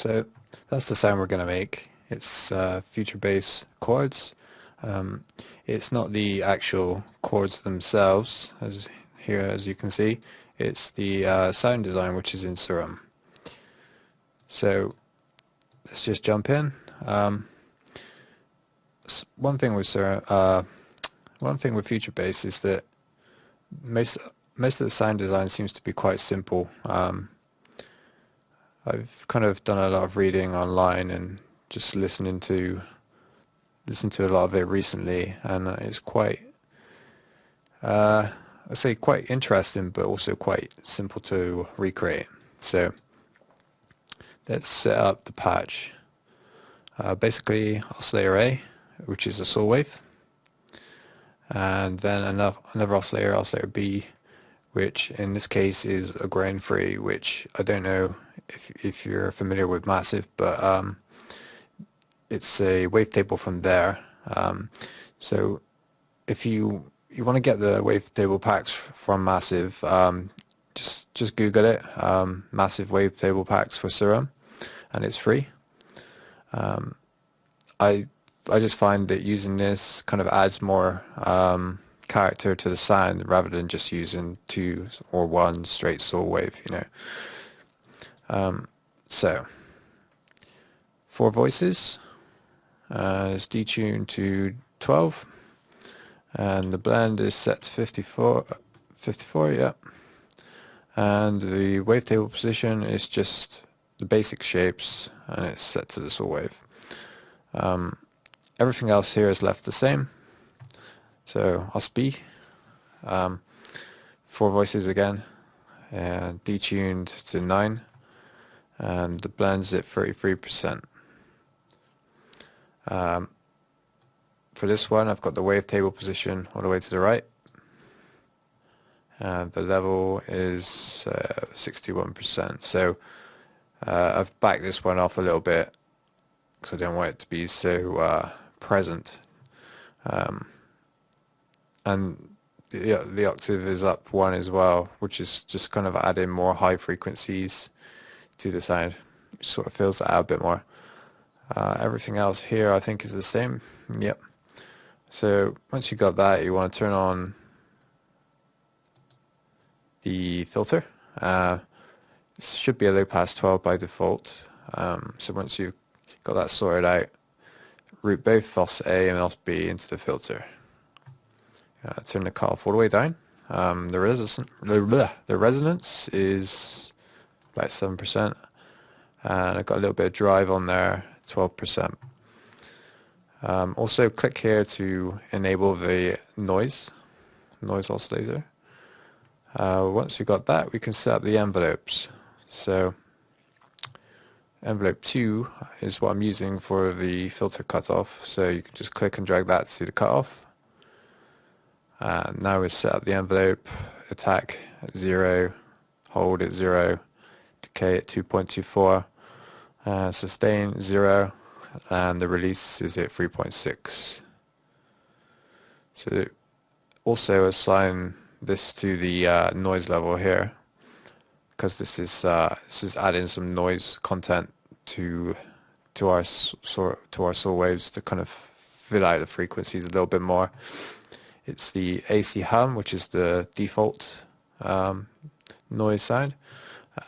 So that's the sound we're going to make. It's future bass chords. Um, it's not the actual chords themselves, as here as you can see. It's the sound design which is in Serum. So let's just jump in. One thing with Serum, one thing with future bass is that most most of the sound design seems to be quite simple. I've kind of done a lot of reading online and just listened to a lot of it recently, and it's quite I'd say quite interesting, but also quite simple to recreate. So let's set up the patch. Basically, oscillator A, which is a saw wave, and then another oscillator, oscillator B, which in this case is a grain free, which I don't know if you're familiar with Massive, but it's a wavetable from there. So if you want to get the wavetable packs from Massive, just Google it, Massive wavetable packs for Serum, and it's free. I I just find that using this kind of adds more character to the sound rather than just using two or one straight saw wave, you know. So four voices is detuned to 12, and the blend is set to 54, yeah. And the wavetable position is just the basic shapes, and it's set to the saw wave. Everything else here is left the same. So OSB, four voices again, and detuned to 9, and the blend's at 33%. For this one, I've got the wavetable position all the way to the right, and the level is 61%. So I've backed this one off a little bit because I don't want it to be so present. And the octave is up one as well, which is just kind of adding more high frequencies to the sound. It sort of fills that out a bit more. Everything else here I think is the same. Yep. So once you got that, you want to turn on the filter. This should be a low pass 12 by default. So once you've got that sorted out, route both OS A and OS B into the filter. Turn the cutoff all the way down. The resonance is about 7%, and I've got a little bit of drive on there, 12%. Also click here to enable the noise oscillator. Once we've got that, we can set up the envelopes. So envelope 2 is what I'm using for the filter cutoff, so you can just click and drag that to the cutoff. Now we've set up the envelope, attack at 0, hold at 0, decay at 2.24, sustain 0, and the release is at 3.6. So also assign this to the noise level here, because this is adding some noise content to our saw waves to kind of fill out the frequencies a little bit more. It's the AC hum, which is the default noise sound,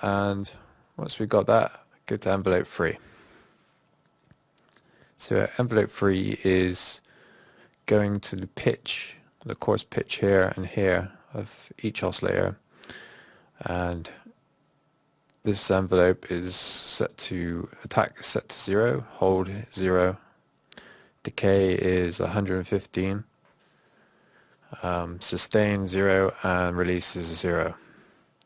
and once we got that, go to envelope 3. So envelope 3 is going to the pitch, the chorus pitch here and here of each oscillator, and this envelope is set to attack is set to 0, hold 0, decay is 115, sustain 0, and release is 0.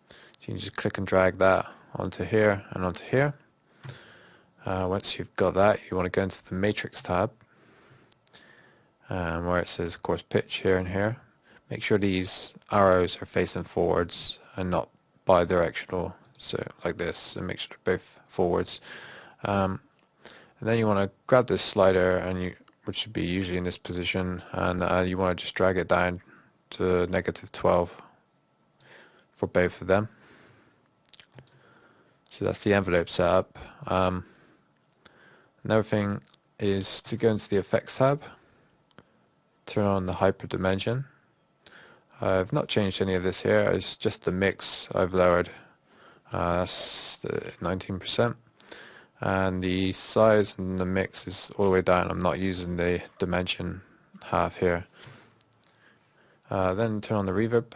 So you can just click and drag that onto here and onto here. Once you've got that, you want to go into the matrix tab, where it says chorus pitch here and here. Make sure these arrows are facing forwards and not bidirectional, so like this, and make sure they're both forwards. And then you want to grab this slider, and which should be usually in this position, and you want to just drag it down to -12 for both of them. So that's the envelope setup. Another thing is to go into the Effects tab, turn on the Hyperdimension. I've not changed any of this here, it's just the mix I've lowered. That's the 19%. And the size and the mix is all the way down. I'm not using the dimension half here. Then turn on the reverb.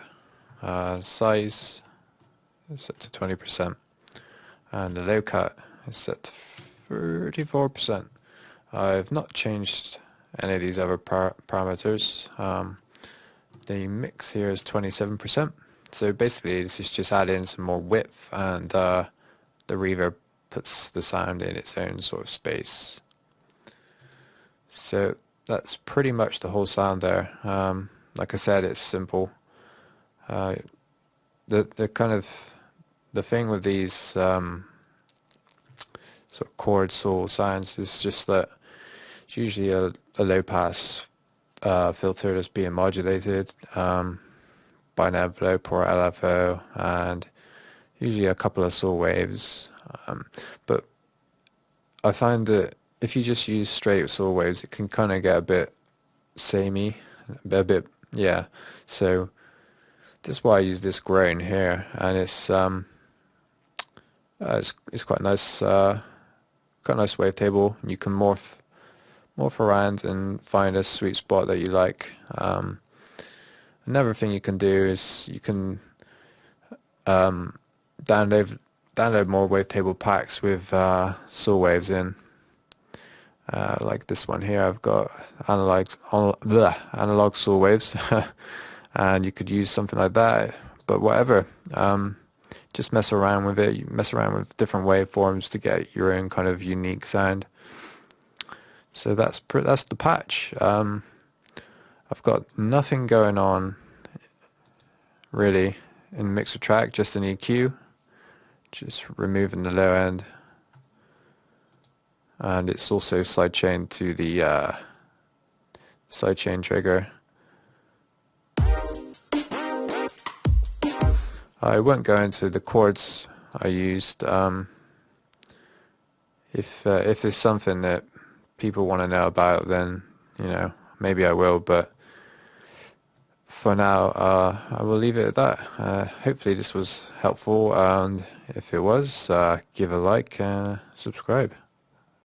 Size is set to 20%. And the low cut is set to 34%. I've not changed any of these other parameters. The mix here is 27%. So basically this is just adding some more width, and the reverb puts the sound in its own sort of space. So that's pretty much the whole sound there. Like I said, it's simple. The kind of the thing with these sort of chord saw sounds is just that it's usually a low pass filter that's being modulated by an envelope or LFO, and usually a couple of saw waves. But I find that if you just use straight saw waves, it can kind of get a bit samey, a bit, yeah. So that's why I use this grain here, and it's quite nice, quite a nice wavetable. You can morph around and find a sweet spot that you like. Another thing you can do is you can download more wavetable packs with saw waves in. Like this one here, I've got analog saw waves, and you could use something like that. But whatever, just mess around with it. You mess around with different waveforms to get your own kind of unique sound. So that's the patch. I've got nothing going on really in mixer track, just an EQ, just removing the low end, and it's also sidechained to the sidechain trigger. I won't go into the chords I used. If there's something that people want to know about, then maybe I will, but for now I will leave it at that. Hopefully this was helpful, and if it was, give a like and subscribe.